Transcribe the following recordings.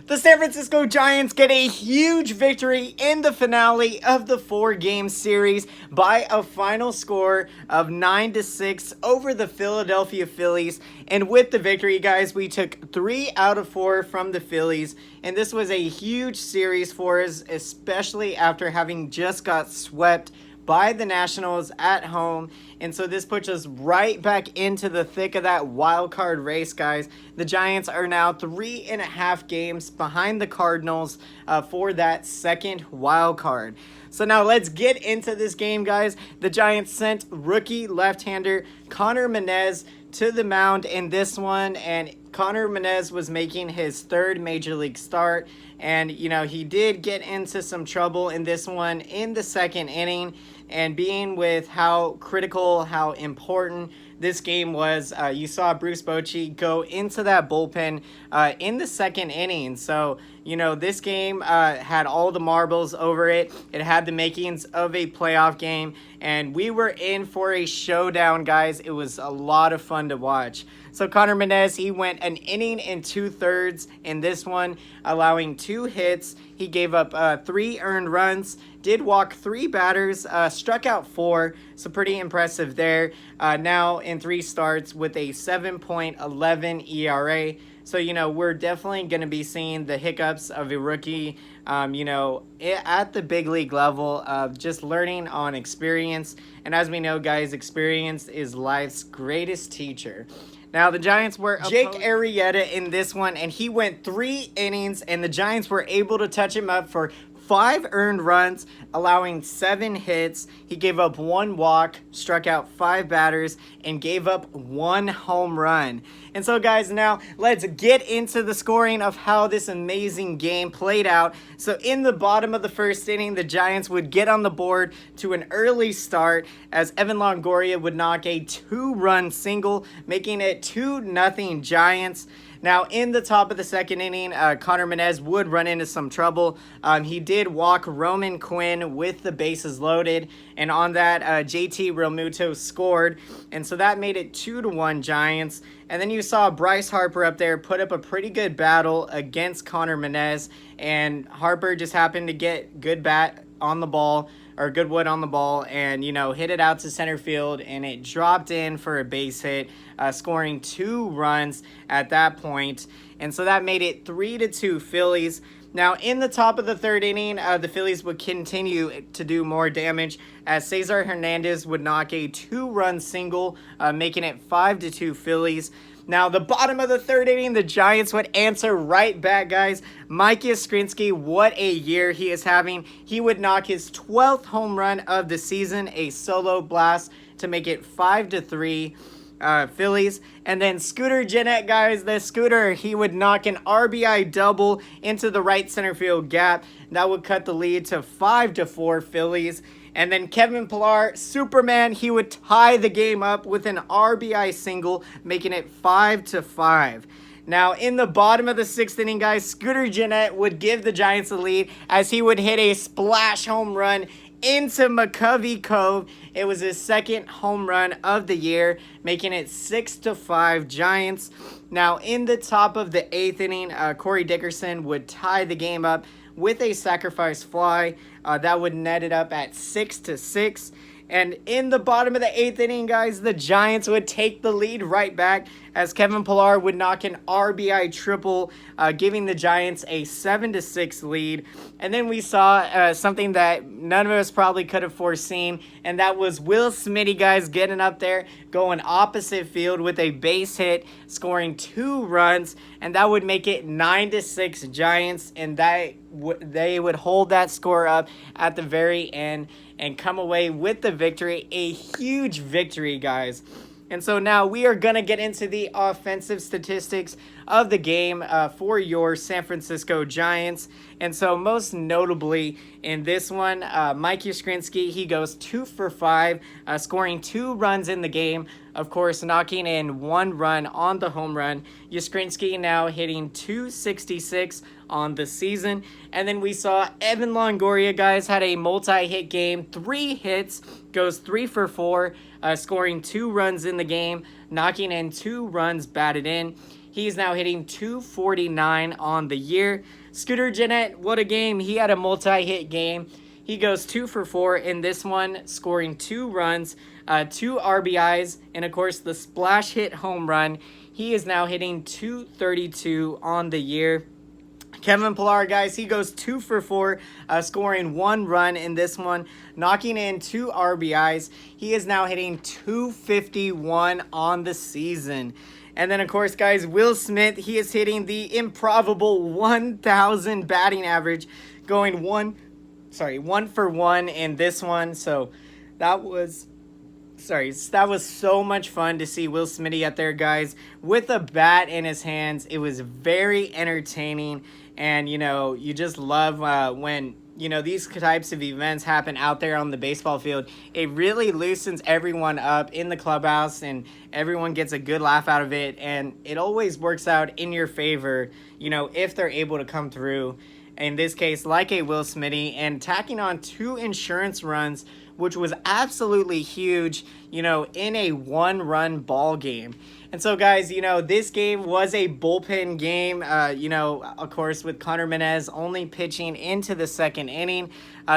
The San Francisco Giants get a huge victory in the finale of the 4-game series by a final score of 9-6 over the Philadelphia Phillies. And with the victory, guys, we took 3 out of 4 from the Phillies. And this was a huge series for us, especially after having just got swept by the Nationals at home. And so this puts us right back into the thick of that wild card race, guys. The Giants are now 3.5 games behind the Cardinals for that second wild card. So now let's get into this game, guys. The Giants sent rookie left-hander Connor Menez to the mound in this one, and Connor Menez was making his third major league start. And, you know, he did get into some trouble in this one in the second inning. And being with how critical, how important this game was, you saw Bruce Bochy go into that bullpen in the second inning. So, you know, this game had all the marbles over it. It had the makings of a playoff game. And we were in for a showdown, guys. It was a lot of fun to watch. So Connor Menez, he went an inning and 2/3 in this one, allowing 2 hits. He gave up 3 earned runs, did walk 3 batters, struck out 4, so pretty impressive there. Now in 3 starts with a 7.11 ERA. So, you know, we're definitely going to be seeing the hiccups of a rookie, you know, at the big league level of just learning on experience. And as we know, guys, experience is life's greatest teacher. Now, the Giants were Jake Arrieta in this one, and he went 3 innings, and the Giants were able to touch him up for 5 earned runs, allowing 7 hits. He gave up 1 walk, struck out 5 batters, and gave up 1 home run. And so, guys, now let's get into the scoring of how this amazing game played out. So in the bottom of the first inning, the Giants would get on the board to an early start as Evan Longoria would knock a 2-run single, making it 2-0 Giants. Now, in the top of the second inning, Connor Menez would run into some trouble. He did walk Roman Quinn with the bases loaded, and on that, JT Realmuto scored, and so that made it 2-1 Giants. And then you saw Bryce Harper up there put up a pretty good battle against Connor Menez, and Harper just happened to get good bat on the ball, or good wood on the ball, and, you know, hit it out to center field, and it dropped in for a base hit, scoring 2 runs at that point. And so that made it 3-2 Phillies. Now, in the top of the third inning, the Phillies would continue to do more damage as Cesar Hernandez would knock a 2-run single, making it 5-2 Phillies. Now, the bottom of the third inning, the Giants would answer right back, guys. Mike Yastrzemski, what a year he is having. He would knock his 12th home run of the season, a solo blast, to make it 5-3 Phillies. And then Scooter Gennett, guys, the Scooter, he would knock an RBI double into the right center field gap. That would cut the lead to 5-4 Phillies. And then Kevin Pillar, Superman, he would tie the game up with an RBI single, making it 5-5. Now, in the bottom of the 6th inning, guys, Scooter Gennett would give the Giants the lead as he would hit a splash home run into McCovey Cove. It was his 2nd home run of the year, making it 6-5 Giants. Now, in the top of the 8th inning, Corey Dickerson would tie the game up with a sacrifice fly. That would net it up at 6-6. And in the bottom of the 8th inning, guys, the Giants would take the lead right back as Kevin Pillar would knock an RBI triple, giving the Giants a 7-6 lead. And then we saw something that none of us probably could have foreseen, and that was Will Smitty, guys, getting up there, going opposite field with a base hit, scoring 2 runs, and that would make it 9-6 Giants, and they would hold that score up at the very end and come away with the victory, a huge victory, guys. And so now we are going to get into the offensive statistics of the game for your San Francisco Giants. And so most notably in this one, Mike Yastrzemski, he goes 2 for 5, scoring 2 runs in the game. Of course, knocking in 1 run on the home run. Yastrzemski now hitting .266 on the season. And then we saw Evan Longoria, guys, had a multi-hit game, 3 hits, goes 3 for 4, scoring 2 runs in the game, knocking in 2 runs batted in. He's now hitting .249 on the year. Scooter Gennett, what a game. He had a multi-hit game. He goes 2 for 4 in this one, scoring 2 runs, 2 RBIs, and of course the splash hit home run. He is now hitting .232 on the year. Kevin Pillar, guys, he goes 2 for 4, scoring 1 run in this one, knocking in 2 RBIs. He is now hitting .251 on the season. And then, of course, guys, Will Smith, he is hitting the improbable 1,000 batting average, going 1 for 1 in this one. So that was so much fun to see Will Smitty out there, guys, with a bat in his hands. It was very entertaining, and, you just love when, these types of events happen out there on the baseball field. It really loosens everyone up in the clubhouse, and everyone gets a good laugh out of it, and it always works out in your favor, if they're able to come through. In this case, like a Will Smitty, and tacking on 2 insurance runs, which was absolutely huge, in a 1-run ball game. And so, guys, this game was a bullpen game, of course, with Connor Menez only pitching into the 2nd inning.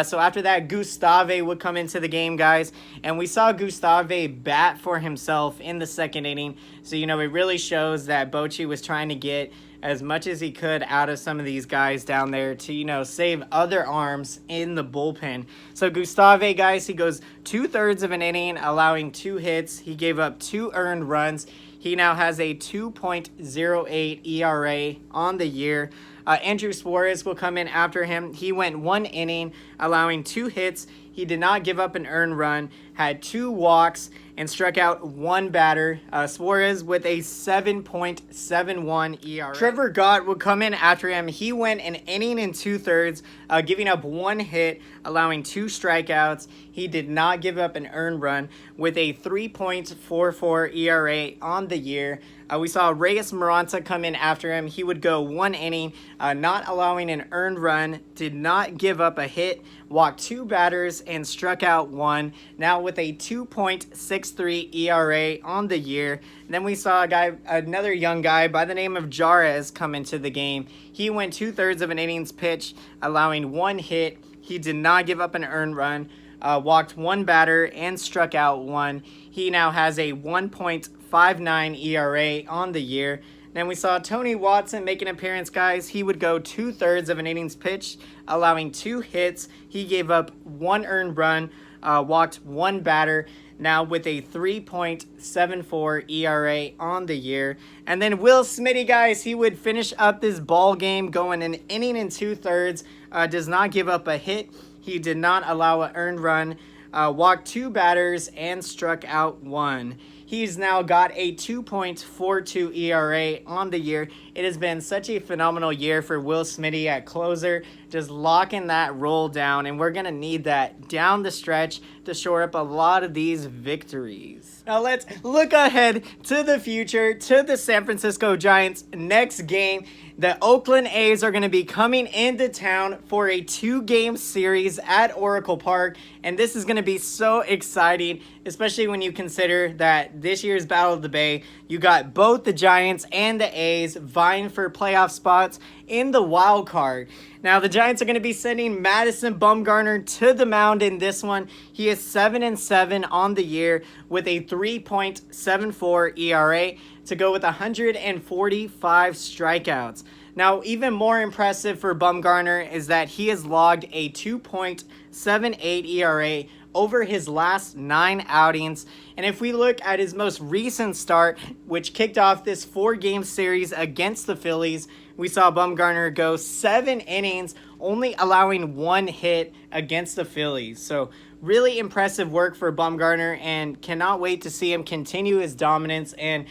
So after that, Gustave would come into the game, guys, and we saw Gustave bat for himself in the 2nd inning. So, it really shows that Bochy was trying to get as much as he could out of some of these guys down there to, save other arms in the bullpen. So Gustave, guys, he goes 2/3 of an inning, allowing 2 hits. He gave up 2 earned runs. He now has a 2.08 ERA on the year. Andrew Suarez will come in after him. He went 1 inning, allowing 2 hits. He did not give up an earned run, had 2 walks, and struck out 1 batter. Suarez with a 7.71 ERA. Trevor Gott would come in after him. He went an inning and 2/3, giving up 1 hit, allowing 2 strikeouts. He did not give up an earned run with a 3.44 ERA on the year. We saw Reyes Maranta come in after him. He would go 1 inning, not allowing an earned run, did not give up a hit, walked 2 batters, and struck out 1, now with a 2.63 ERA on the year. And then we saw another young guy by the name of Jarez come into the game. He went 2/3 of an innings pitch, allowing 1 hit. He did not give up an earned run, walked 1 batter, and struck out 1. He now has a 1.59 ERA on the year. Then we saw Tony Watson make an appearance, guys. He would go 2/3 of an innings pitch, allowing 2 hits. He gave up 1 earned run, walked 1 batter, now with a 3.74 ERA on the year. And then Will Smitty, guys, he would finish up this ball game going an inning and 2/3, does not give up a hit. He did not allow an earned run, walked 2 batters, and struck out 1. He's now got a 2.42 ERA on the year. It has been such a phenomenal year for Will Smitty at closer, just locking that roll down, and we're going to need that down the stretch to shore up a lot of these victories. Now let's look ahead to the future, to the San Francisco Giants' next game. The Oakland A's are going to be coming into town for a 2-game series at Oracle Park, and this is going to be so exciting, especially when you consider that this year's Battle of the Bay, you got both the Giants and the A's vying for playoff spots in the wild card. Now, the Giants are going to be sending Madison Bumgarner to the mound in this one. He is 7-7 on the year with a 3.74 ERA to go with 145 strikeouts. Now, even more impressive for Bumgarner is that he has logged a 2.78 ERA over his last 9 outings. And if we look at his most recent start, which kicked off this 4-game series against the Phillies, we saw Bumgarner go 7 innings, only allowing 1 hit against the Phillies. So really impressive work for Bumgarner, and cannot wait to see him continue his dominance and,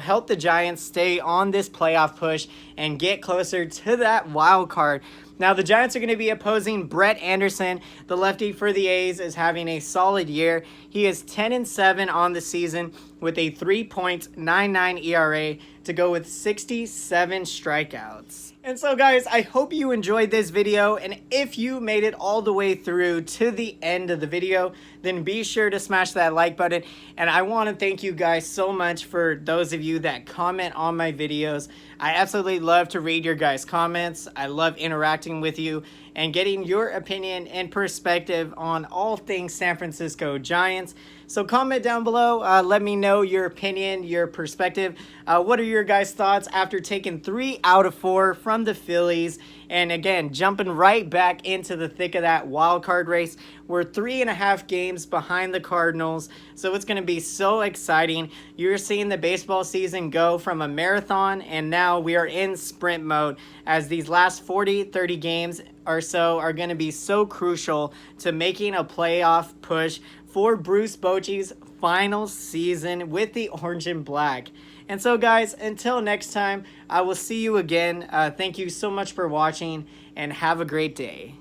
help the Giants stay on this playoff push and get closer to that wild card. Now, the Giants are going to be opposing Brett Anderson. The lefty for the A's is having a solid year. He is 10-7 on the season with a 3.99 ERA to go with 67 strikeouts. And so, guys, I hope you enjoyed this video, and if you made it all the way through to the end of the video, then be sure to smash that like button. And I want to thank you guys so much for those of you that comment on my videos. I absolutely love to read your guys' comments. I love interacting with you and getting your opinion and perspective on all things San Francisco Giants. So comment down below. Let me know your opinion, your perspective. What are your guys' thoughts after taking 3 out of 4 from the Phillies? And again, jumping right back into the thick of that wild card race. We're 3.5 games behind the Cardinals, so it's going to be so exciting. You're seeing the baseball season go from a marathon, and now we are in sprint mode, as these last 30 games or so are going to be so crucial to making a playoff push for Bruce Bochy's final season with the Orange and Black. And so guys, until next time, I will see you again. Thank you so much for watching, and have a great day.